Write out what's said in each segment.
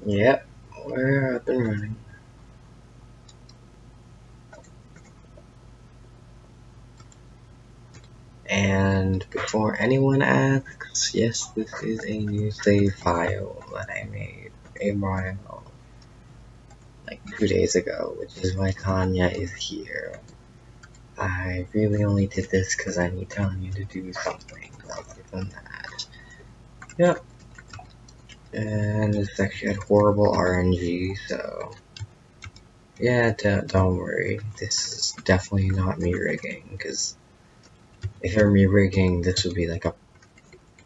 Yep, we're up and running. And before anyone asks, yes, this is a new save file that I made a while, like 2 days ago, which is why Tanya is here. I really only did this because I need Tanya to do something other than that. Yep. And this actually had horrible RNG, so yeah, don't worry. This is definitely not me rigging, because if you're me rigging, this would be like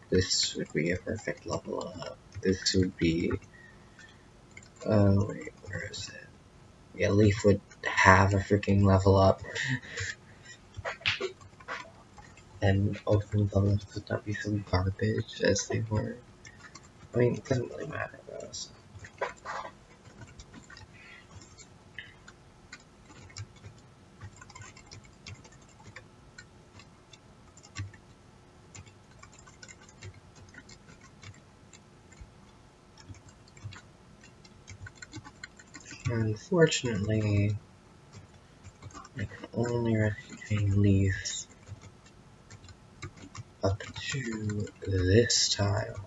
this would be a perfect level up. This would be, wait, where is it? Yeah, Leaf would have a freaking level up, and Open levels would not be so garbage as they were. I mean, it doesn't really matter though. So. Unfortunately, I can only rescue Leaf up to this tile.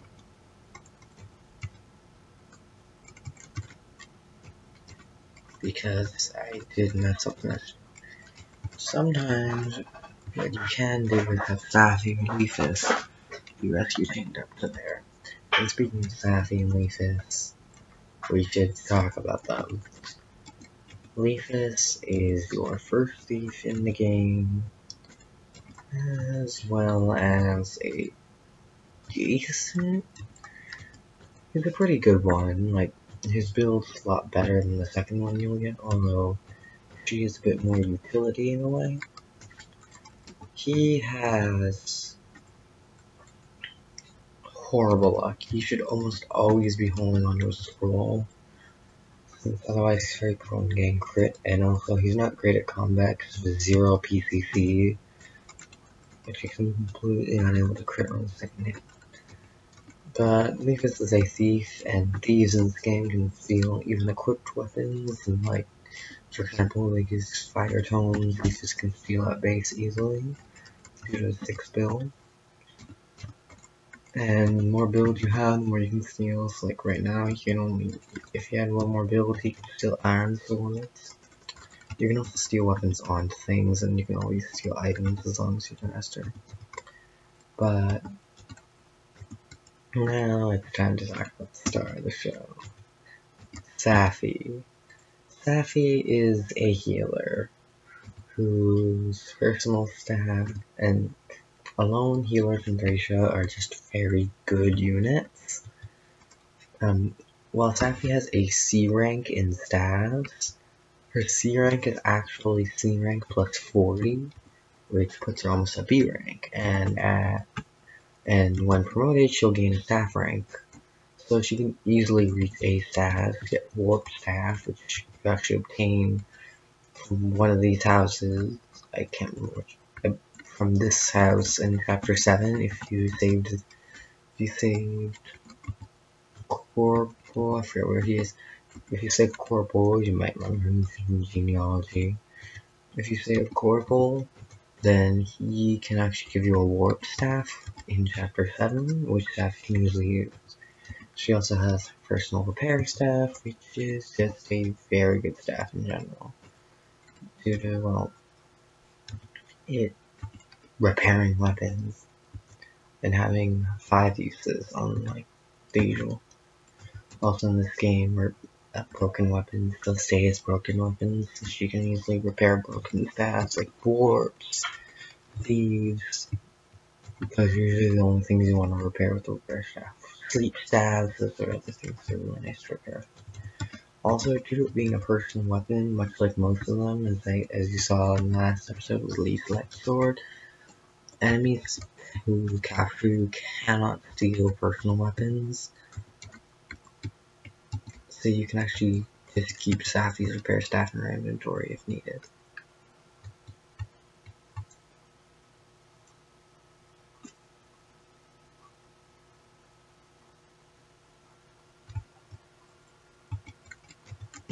Because I did mess up this. Sometimes, what you can do is have Safy and Leafus be rescue chained up to there. And speaking of Safy and Leafus, we should talk about them. Leafus is your first thief in the game, as well as a decent. He's a pretty good one. Like, his build's a lot better than the second one you'll get, although she is a bit more utility in a way. He has horrible luck. He should almost always be holding onto a scroll, since otherwise he's very prone to getting crit, and also he's not great at combat because of his 0 PCC, which makes him completely unable to crit on the second hit. But Leafus is a thief, and thieves in this game can steal even equipped weapons, and like, for example, like his fire tones, Leafus can steal at base easily, due to his 6 build. And the more build you have, the more you can steal. So like right now, you can only, if he had one more build, he could steal irons for limits. You can also steal weapons on things, and you can always steal items as long as you're faster. But now it's time to talk about the star of the show. Safy. Safy is a healer whose personal stat and alone healers in Thracia are just very good units. While Safy has a C rank in staves, her C rank is actually C rank plus 40, which puts her almost at B rank, and when promoted, she'll gain a staff rank. So she can easily reach A staff, get warp staff, which you actually obtain from one of these houses. I can't remember which. From this house in chapter 7, if you saved Corporal, I forget where he is. If you save Corporal, you might remember him from genealogy. If you save Corporal, then he can actually give you a warp staff in chapter 7, which staff you can usually use. She also has personal repair staff, which is just a very good staff in general. Due to, well, it repairing weapons and having 5 uses unlike the usual. Also in this game, broken weapons still stay as broken weapons, so she can easily repair broken staffs like warps, thieves, because usually the only things you want to repair with the repair staff. Sleep staffs, those are other things that are really nice to repair. Also, due to it being a personal weapon, much like most of them, as you saw in the last episode with Lee's Light Sword, enemies who capture you cannot steal personal weapons, so you can actually just keep Safy's repair staff in your inventory if needed.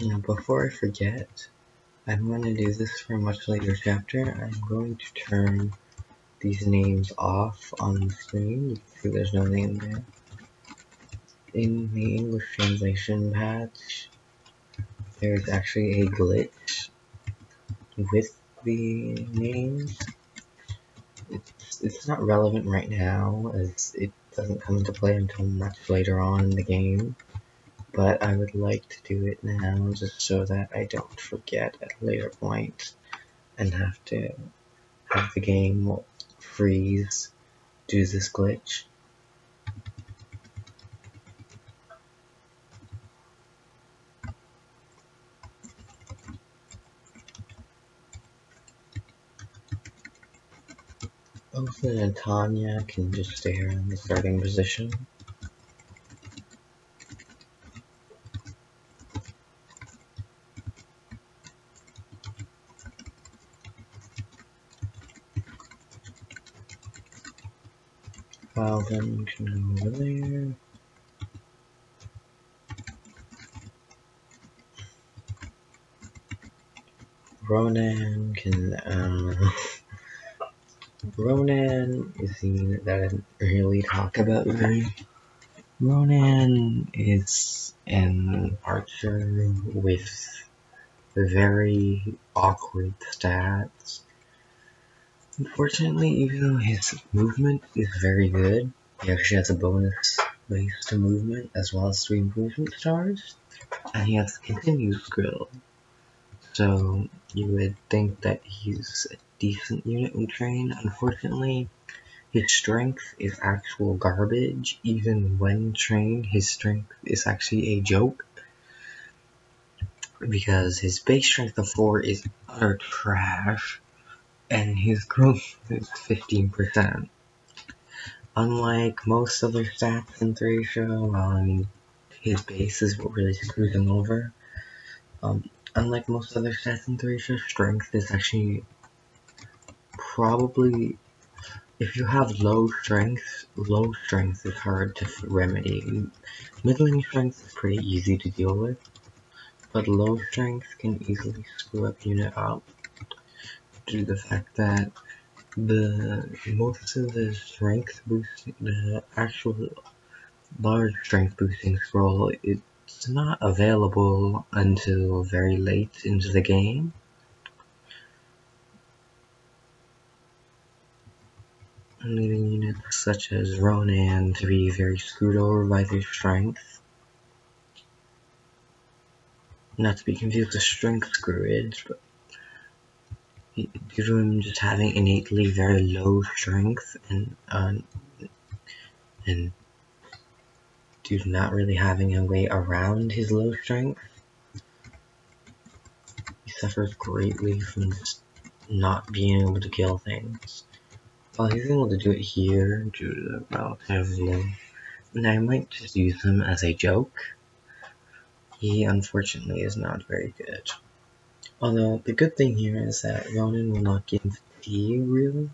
Now, before I forget, I'm going to do this for a much later chapter. I'm going to turn these names off on the screen. You can see there's no name there. In the English translation patch, there's actually a glitch with the names. It's not relevant right now, as it doesn't come into play until much later on in the game. But I would like to do it now, just so that I don't forget at a later point and have to have the game freeze due to this glitch. Oakland and Tanya can just stay here in the starting position. Alvin can go over there. Ronan can, Ronan is the unit that I didn't really talk about today. Ronan is an archer with very awkward stats. Unfortunately, even though his movement is very good, he actually has a bonus base to movement as well as 3 improvement stars, and he has continued skill. So you would think that he's a decent unit we train. Unfortunately, his strength is actual garbage. Even when trained, his strength is actually a joke, because his base strength of 4 is utter trash, and his growth is 15%. Unlike most other stats in Thracia, his base is what really screws him over. Unlike most other stats in Thracia, strength is actually probably, if you have low strength is hard to remedy. Middling strength is pretty easy to deal with, but low strength can easily screw up unit up due to the fact that most of the strength boosting, the actual large strength boosting scroll, it's not available until very late into the game. Leaving units such as Ronan to be very screwed over by their strength. Not to be confused with strength screwage, but due to him just having innately very low strength and due to not really having a way around his low strength, he suffers greatly from just not being able to kill things. Well, he's able to do it here due to the relative low, and I might just use him as a joke. He unfortunately is not very good. Although the good thing here is that Ronan will not get fatigue really,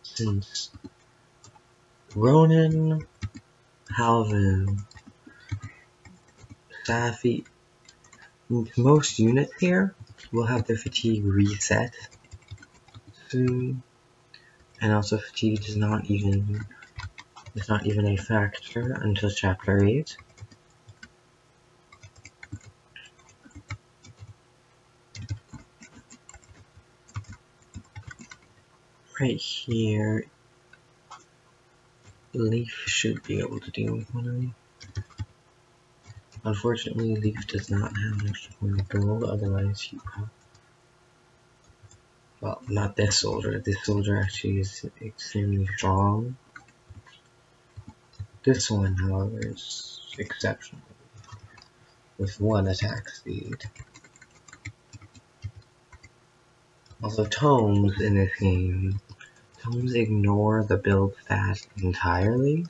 since Ronan, Halvin, Safy, most units here will have their fatigue reset soon, and also fatigue is not even a factor until chapter 8. Right here, Leaf should be able to deal with one of them. Unfortunately, Leaf does not have an extra point of gold, otherwise he would. Well, not this soldier. This soldier actually is extremely strong. This one, however, is exceptional, with 1 attack speed. Also, tomes in this game, tomes ignore the build stats entirely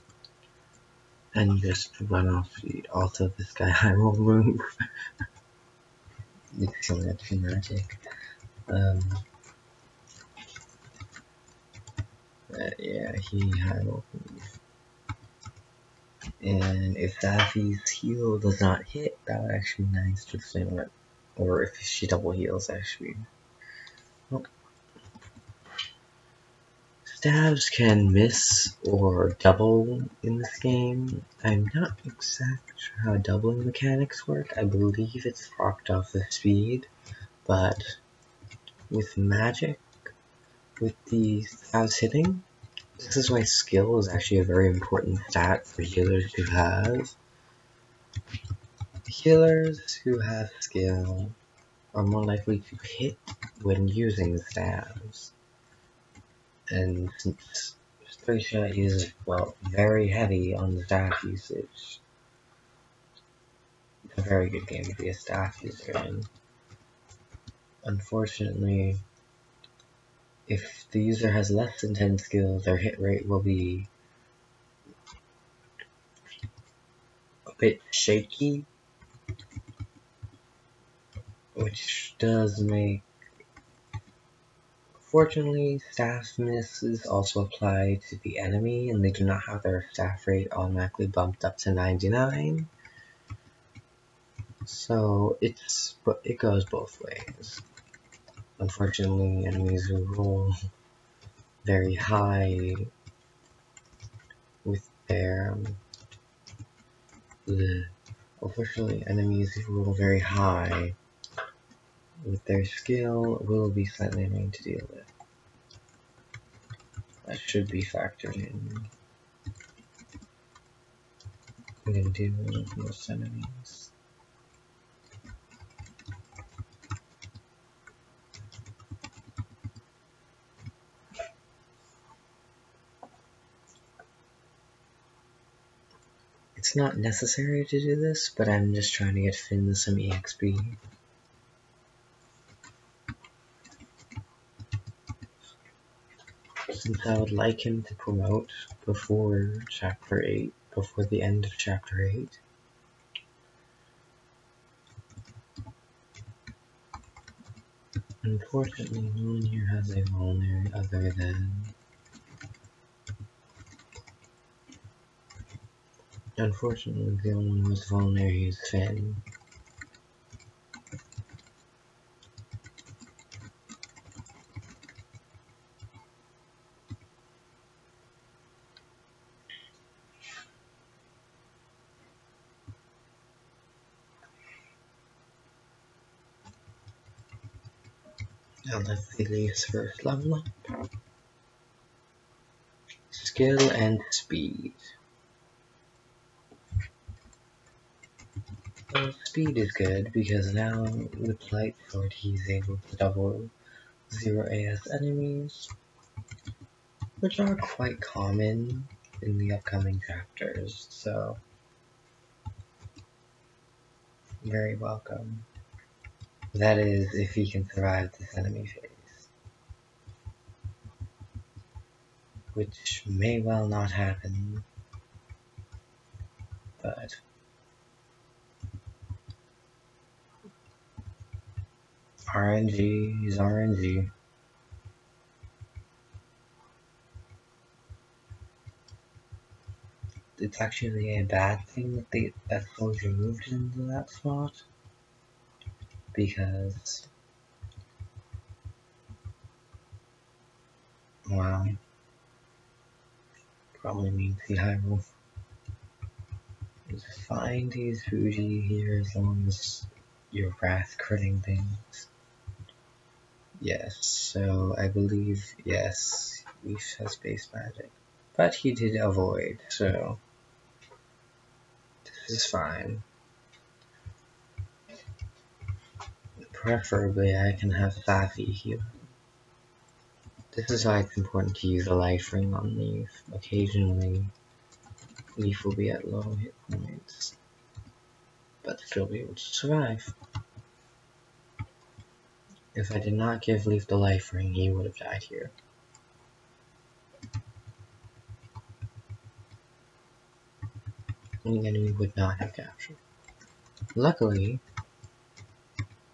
and just run off speed. Also, this guy high roll move. It's killing it for magic. Yeah, he high roll move. And if Safy's heal does not hit, that would actually be nice, just saying that. or if she double heals actually. Well, stabs can miss or double in this game. I'm not exactly sure how doubling mechanics work. I believe it's procced off the speed, but with magic, with the stabs hitting, this is why skill is actually a very important stat for healers to have. Healers who have skill are more likely to hit when using stabs. And since Stracia is, well, very heavy on the staff usage, it's a very good game to be a staff user in. Unfortunately, if the user has less than 10 skills, their hit rate will be a bit shaky, which does make... Fortunately, staff misses also apply to the enemy, and they do not have their staff rate automatically bumped up to 99. So it goes both ways. Unfortunately, enemies who roll very high with their unfortunately enemies who roll very high with their skill will be slightly annoying to deal with. That should be factored in when dealing with most enemies. It's not necessary to do this, but I'm just trying to get Finn some EXP. Since I would like him to promote before Chapter 8, before the end of Chapter 8. Unfortunately, no one here has a vulnerary other than... Unfortunately, the only one who's vulnerary is Finn. Now let's see Leaf's first level up. Skill and speed. Well, speed is good because now with Light Sword he's able to double 0 AS enemies, which are quite common in the upcoming chapters, so very welcome. That is, if he can survive this enemy phase, which may well not happen, but RNG is RNG. It's actually a bad thing that soldier moved into that spot, because, well, probably means the high roll. Just find these Fuji here as long as your wrath critting things. Yes, so I believe, yes, Leaf has base magic. But he did avoid, so this is fine. Preferably I can have Safy heal. This is why it's important to use a life ring on Leaf. Occasionally, Leaf will be at low hit points, but still be able to survive. If I did not give Leaf the life ring, he would have died here. And the enemy would not have captured. Luckily,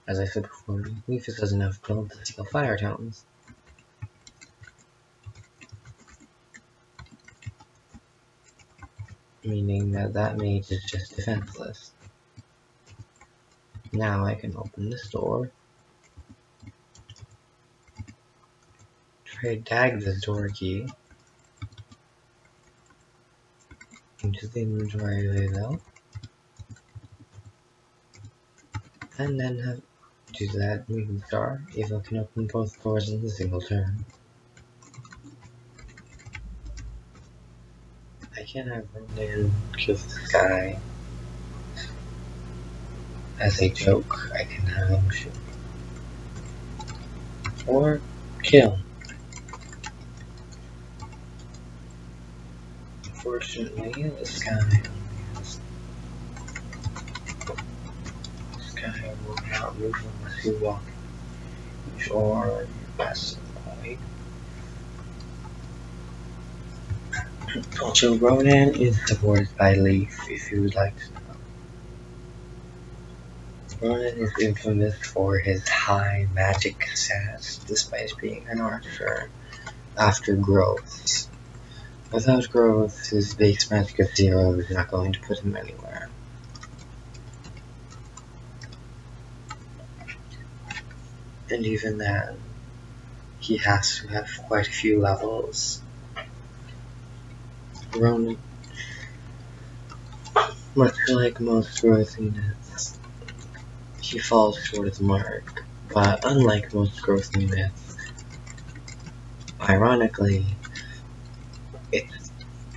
as I said before, Leaf does enough build to steal fire totems. Meaning that mage is just defenseless. Now I can open this door, drag this door key into the inventory layout, and then have do that moving star. Eva can open both doors in a single turn. I can have Ronan kill this guy as a joke. I can have him shoot or kill. Unfortunately, this guy will not move unless you walk or pass the point. Also, Ronan is supported by Leaf, if you would like to know. Ronan is infamous for his high magic stats, despite being an archer after growth. Without growth, his base magic of 0 is not going to put him anywhere. And even then, he has to have quite a few levels. Ronan, much like most growth units, he falls short of the mark, but unlike most growth units, ironically, it's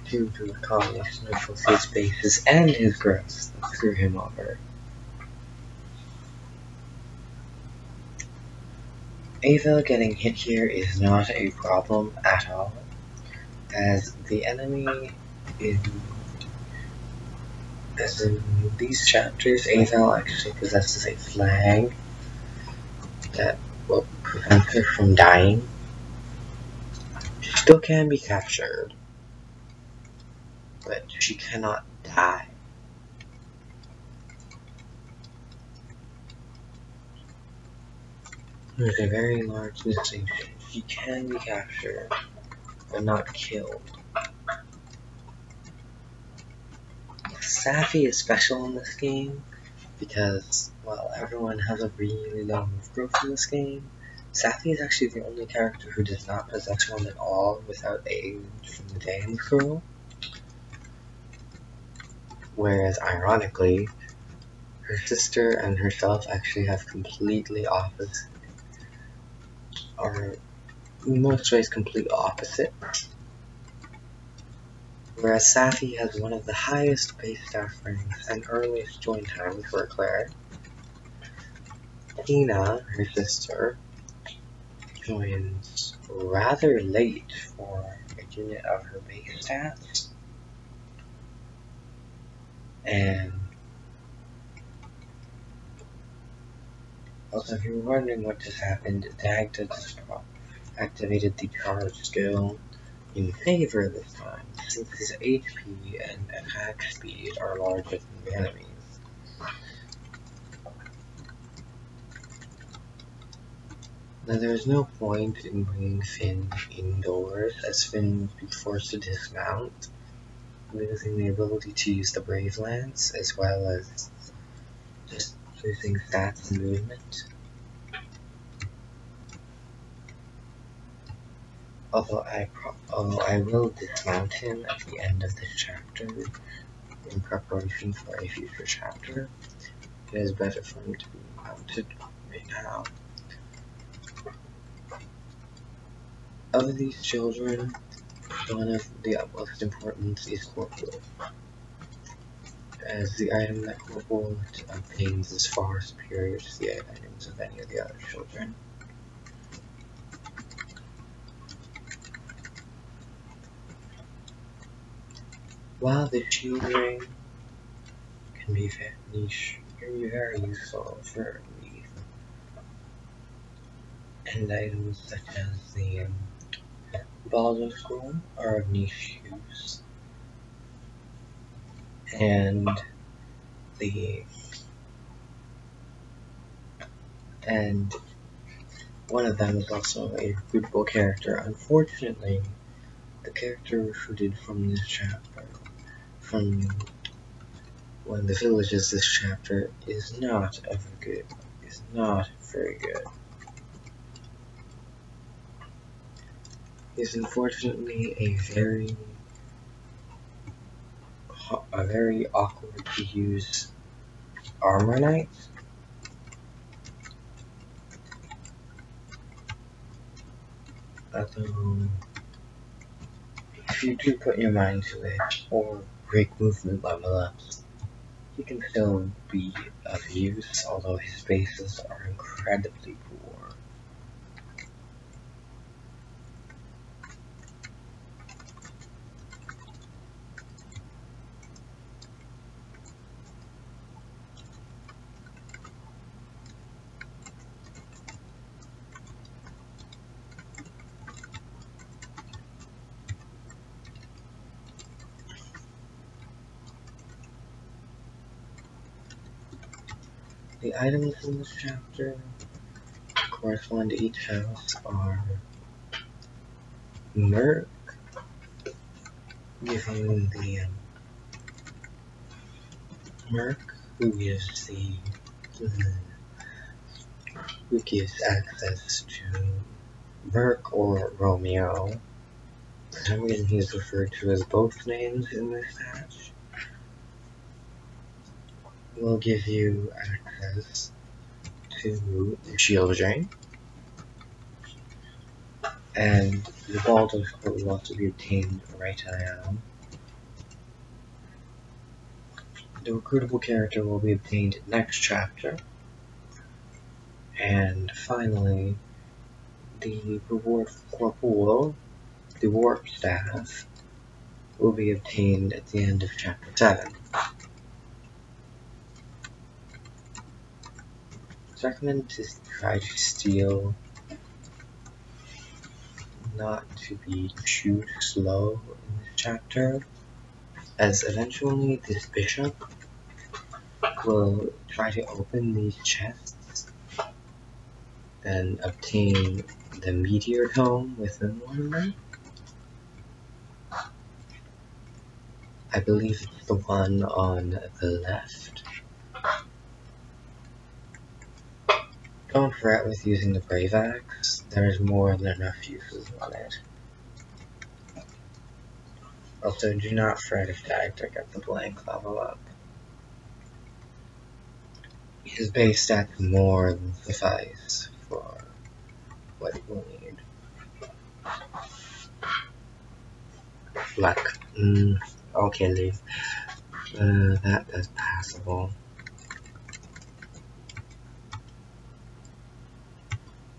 due to a combination of both his bases and his growth that screw him over. Ava getting hit here is not a problem at all, as the enemy in these chapters, Ava actually possesses a flag that will prevent her from dying. She still can be captured, but she cannot die. There's a very large distinction. She can be captured, but not killed. Safy is special in this game because, while everyone has a really low move growth in this game, Safy is actually the only character who does not possess one at all without aid from the Dance Girl. Whereas, ironically, her sister and herself actually have completely opposite, or in most ways complete opposite. Whereas Safy has one of the highest base staff ranks and earliest join times for a cleric. Tina, her sister, joins rather late for a unit of her base stats. And also, if you're wondering what just happened, Dagda just activated the charge skill in favor this time, since his HP and attack speed are larger than the enemy's. Now there is no point in bringing Finn indoors, as Finn would be forced to dismount, losing the ability to use the Brave Lance, as well as just losing stats and movement. Although I will dismount him at the end of this chapter in preparation for a future chapter, it is better for him to be mounted right now. Of these children, one of the utmost importance is Corporal, as the item that Corporal obtains is far superior to the items of any of the other children. While the shielding can be very useful for me, and items such as the Baldo Scroll are of niche use, and one of them is also a recruitable character. Unfortunately, the character recruited from this chapter, from when the villages this chapter is not ever good. Is not very good. Is unfortunately a very awkward to use armor knight. Although, if you do put your mind to it, or break movement level ups, he can still be of use, although his bases are incredibly poor. The items in this chapter correspond to each house are Merc, giving the Merc, who gives access to Merc or Romeo. For some reason he is referred to as both names in this patch. Will give you access to Shield Drain, and the Baldur's Court will also be obtained right now. The recruitable character will be obtained next chapter, and finally, the reward for Corporal, the Warp Staff, will be obtained at the end of chapter 7. It's recommended to try to steal, not to be too slow in this chapter, as eventually this bishop will try to open these chests and obtain the meteor tome within one of them. I believe it's the one on the left. Don't fret with using the Brave Axe, there's more than enough uses on it. Also, do not fret if Dagger gets the blank level up. His base stats more than suffice for what he will need. Luck. Okay, leave. That's passable.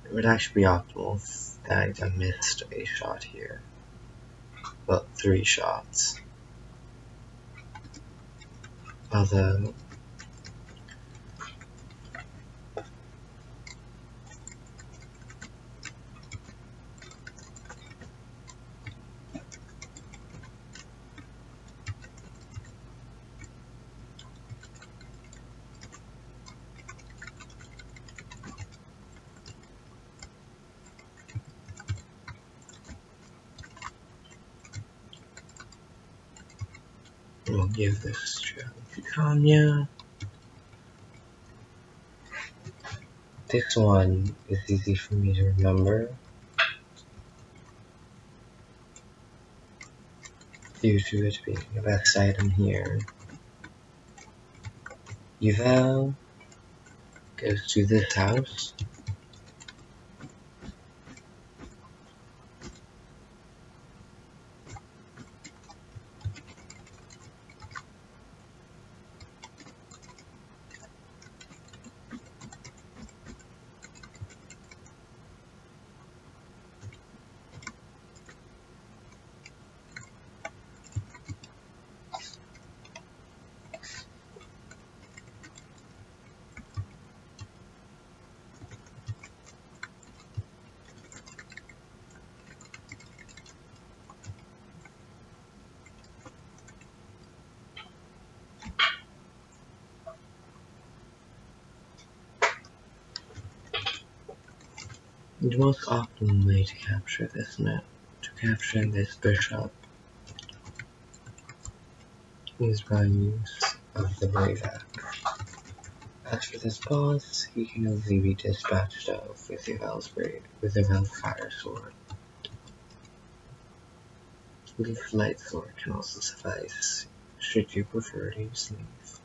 It would actually be optimal if Dagger missed a shot here. Well, 3 shots. Although, we'll give this to Tanya. This one is easy for me to remember due to it being the best item here. Eval goes to this house. The most optimal way to capture this bishop is by use of the Brave Act. As for this boss, he can easily be dispatched of with a Valfire sword. Leaf Light Sword can also suffice, should you prefer to use Leaf.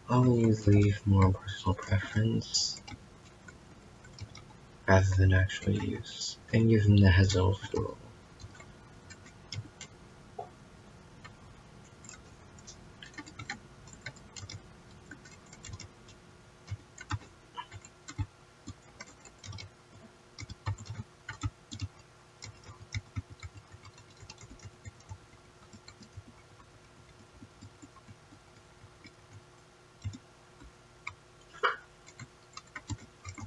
I'll use Leaf more on personal preference rather than actual use, and give him the Hazel Scroll.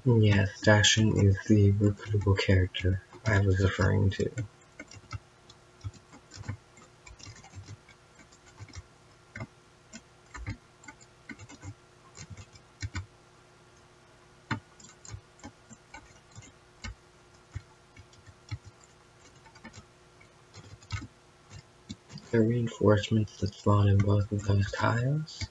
Yes, Dashin is the recruitable character I was referring to. The reinforcements that spawn in both of those tiles.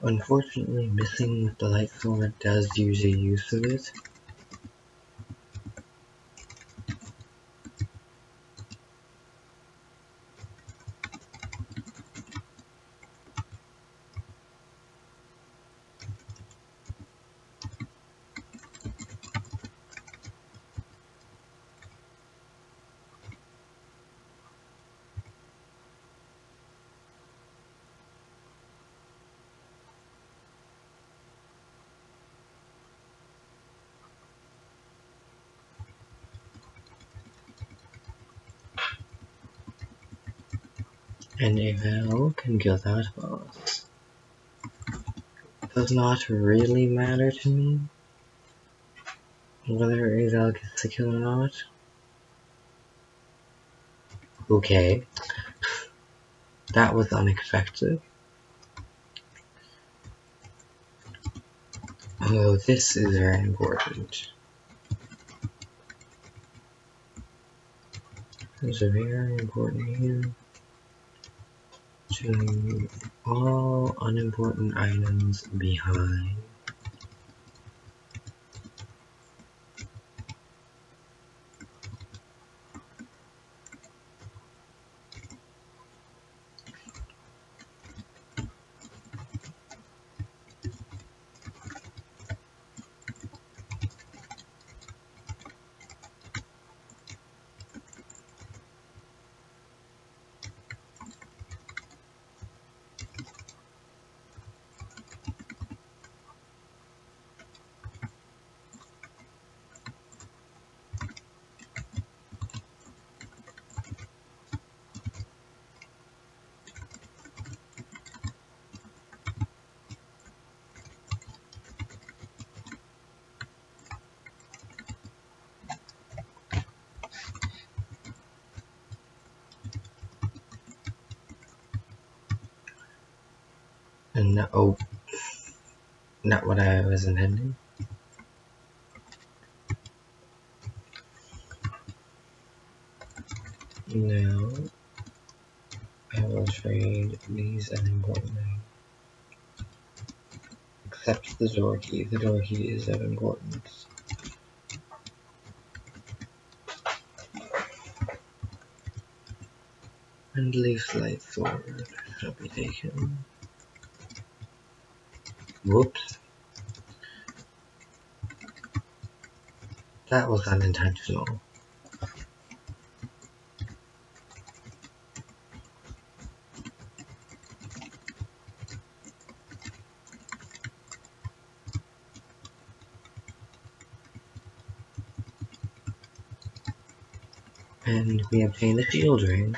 Unfortunately, missing with the Light Sword does use a use of it. And a Veil can kill that boss. Does not really matter to me whether a Veil gets the kill or not. Okay, that was unexpected. Oh, this is very important. This is very important here. To leave all unimportant items behind. And oh, not what I was intending. Now, I will trade these unimportant items. Except the Zorky. The Zorky is of importance. And Leaf Light Sword shall be taken. Whoops. That was unintentional. And we obtain the shield ring.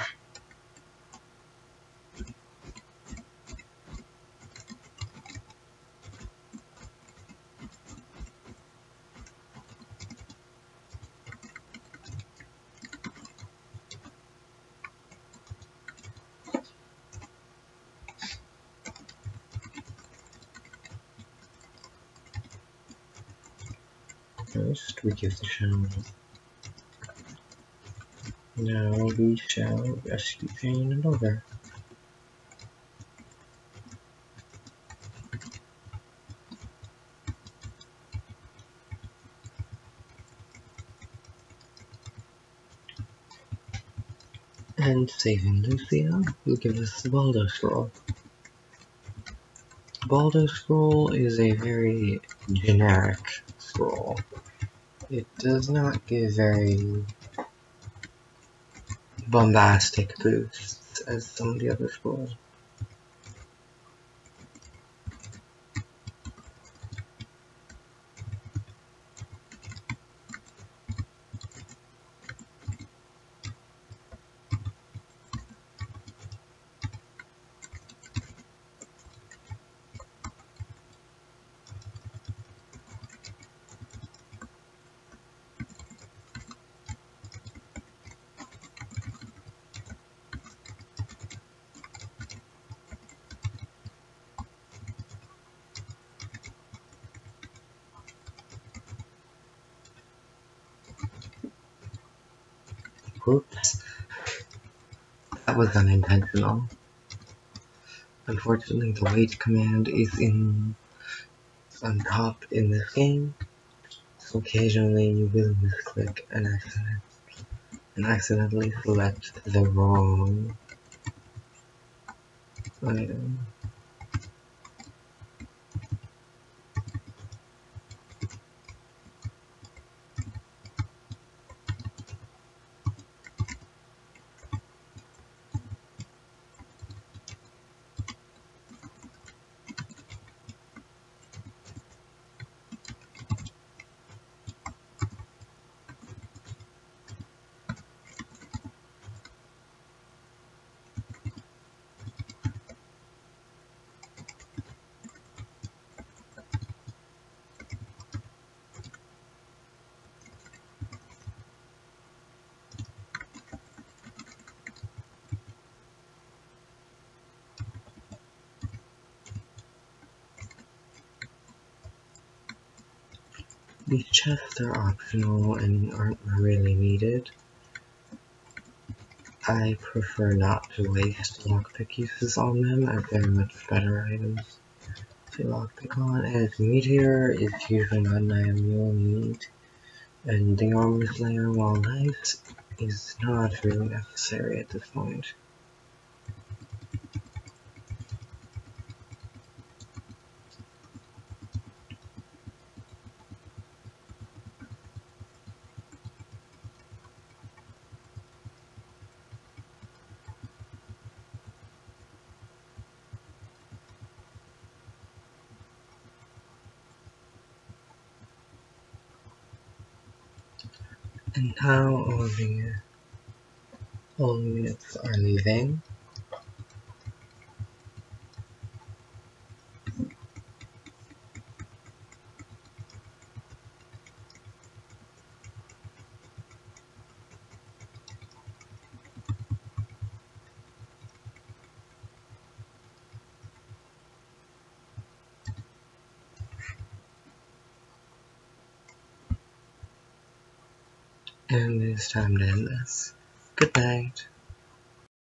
First, we give the channel. Now we shall rescue Karin and Over. And saving Lucia will give us the Baldo Scroll. The Baldo Scroll is a very generic scroll. It does not give very bombastic boosts as some of the other scrolls. Whoops, that was unintentional. Unfortunately, the wait command is on top in this game, so occasionally you will misclick an accident and accidentally select the wrong item. These chests are optional and aren't really needed. I prefer not to waste lockpick uses on them, as they're much better items to lockpick on, as Meteor is usually not an item you'll need, and the Armor Slayer, while nice, is not really necessary at this point. And now all units are leaving. And it's time to end this. Good night.